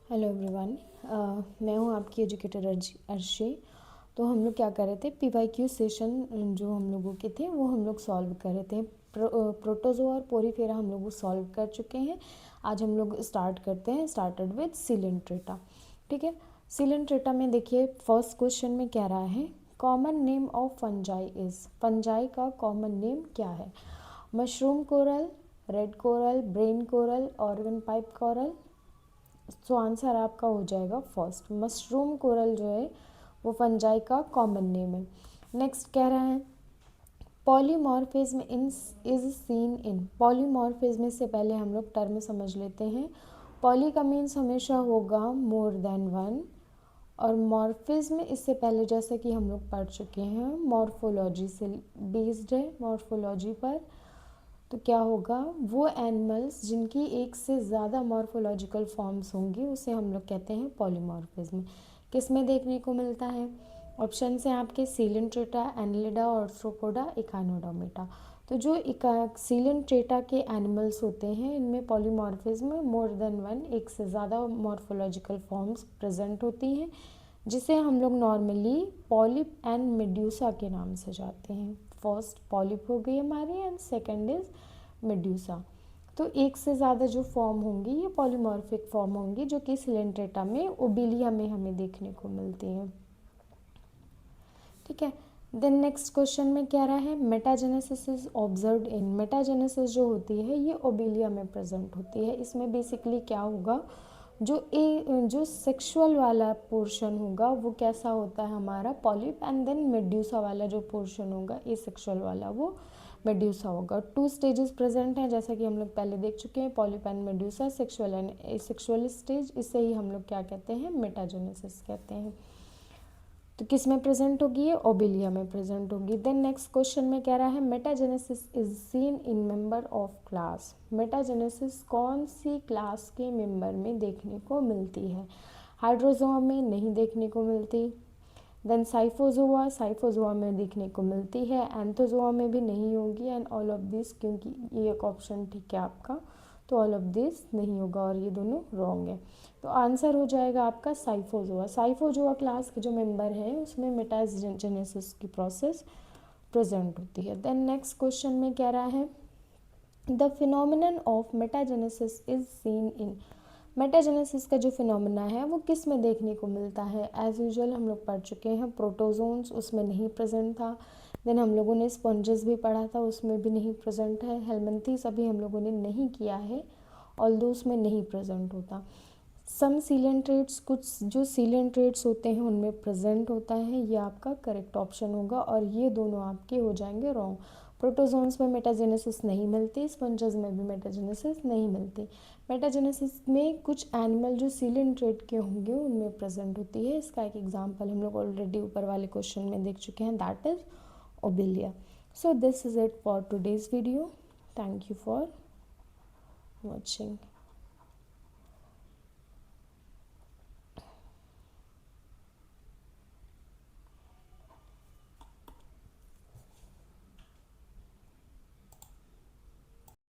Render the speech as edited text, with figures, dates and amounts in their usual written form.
Hello everyone. मैं हूँ आपकी एजुकेटर अर्शी। तो हम लोग क्या कर रहे थे, PYQ सेशन जो हम लोगों के थे वो हम लोग सॉल्व कर रहे थे। प्रोटोजोआ और पोरीफेरा हम लोग वो सॉल्व कर चुके हैं। आज हम लोग स्टार्ट करते हैं, स्टार्टेड विद सिलेंट्रेटा। ठीक है, सिलेंट्रेटा में देखिए फर्स्ट क्वेश्चन में कह रहा है common name of fungi is. Fungi का कॉमन नेम क्या है? Mushroom coral, red coral, brain coral, organ pipe coral. तो आंसर आपका हो जाएगा फर्स्ट, मशरूम कोरल जो है वो फंजाई का कॉमन नेम है। नेक्स्ट कह रहा है polymorphism in is seen in. Polymorphism से पहले हम लोग टर्म समझ लेते हैं। पॉली का मीन्स हमेशा होगा मोर देन वन, और मॉर्फिज्म इससे पहले जैसे कि हम लोग पढ़ चुके हैं मॉर्फोलॉजी से बेस्ड है, मॉर्फोलॉजी पर। तो क्या होगा, वो एनिमल्स जिनकी एक से ज़्यादा मॉर्फोलॉजिकल फॉर्म्स होंगी उसे हम लोग कहते हैं पॉलीमॉर्फिज्म। किस में देखने को मिलता है? ऑप्शन से आपके सिलेंट्रेटा, एनलिडा, ऑर्थ्रोपोडा, इकानोडर्मेटा। तो जो सिलेंट्रेटा के एनिमल्स होते हैं इनमें पॉलीमॉर्फिज्म मोर देन वन, एक से ज़्यादा मॉर्फोलॉजिकल फॉर्म्स प्रेजेंट होती हैं, जिसे हम लोग नॉर्मली पॉलिप एंड मेड्यूसा के नाम से जाते हैं। फर्स्ट पॉलिप हो गई हमारी एंड सेकंड इज मेड्यूसा। तो एक से ज़्यादा जो फॉर्म होंगी ये पॉलीमॉर्फिक फॉर्म होंगी, जो कि सिलेंट्रेटा में, ओबिलिया में हमें देखने को मिलती हैं। ठीक है, देन नेक्स्ट क्वेश्चन में क्या रहा है metagenesis is observed in. Metagenesis जो होती है ये ओबिलिया में प्रेजेंट होती है। इसमें बेसिकली क्या होगा, जो सेक्सुअल वाला पोर्शन होगा वो कैसा होता है हमारा पॉलिप, एंड देन मेड्यूसा वाला जो पोर्शन होगा ए सेक्सुअल वाला वो मेड्यूसा होगा। 2 स्टेजेस प्रेजेंट हैं जैसा कि हम लोग पहले देख चुके हैं, polyp and medusa, sexual and asexual stage. इसे ही हम लोग क्या कहते हैं, मेटाजेनेसिस कहते हैं। तो किस में प्रेजेंट होगी ये? ओबिलिया में प्रेजेंट होगी। देन नेक्स्ट क्वेश्चन में कह रहा है metagenesis is seen in member of class. Metagenesis कौन सी क्लास के मेंबर में देखने को मिलती है? हाइड्रोजोआ में नहीं देखने को मिलती। देन साइफोजोआ, साइफोजोआ में देखने को मिलती है। एंथोजोआ में भी नहीं होगी, एंड ऑल ऑफ दिस, क्योंकि ये एक ऑप्शन ठीक है आपका, तो ऑल ऑफ दिस नहीं होगा और ये दोनों रॉन्ग है। तो आंसर हो जाएगा आपका साइफोजोआ। साइफोजोआ क्लास के जो मेंबर हैं उसमें मेटाजेनेसिस की प्रोसेस प्रेजेंट होती है। देन नेक्स्ट क्वेश्चन में कह रहा है the phenomenon of metagenesis is seen in. Metagenesis का जो फिनोमिना है वो किस में देखने को मिलता है? एज यूजुअल हम लोग पढ़ चुके हैं प्रोटोजोन्स, उसमें नहीं प्रेजेंट था। देन हम लोगों ने स्पॉन्जेस भी पढ़ा था, उसमें भी नहीं प्रेजेंट है। हेलमिन्थीस अभी हम लोगों ने नहीं किया है, ऑल्दो उसमें नहीं प्रेजेंट होता। सम सीलेंट्रेट्स, कुछ जो सीलेंट्रेट्स होते हैं उनमें प्रेजेंट होता है, ये आपका करेक्ट ऑप्शन होगा, और ये दोनों आपके हो जाएंगे रॉन्ग। प्रोटोजोन्स में मेटाजेनेसिस नहीं मिलती, स्पंजेस में भी मेटाजेनेसिस नहीं मिलती। मेटाजेनेसिस में कुछ एनिमल जो सीलेंट्रेट के होंगे उनमें प्रेजेंट होती है। इसका एक एग्जांपल हम लोग ऑलरेडी ऊपर वाले क्वेश्चन में देख चुके हैं, that is Obelia. So this is it for today's video. Thank you for watching.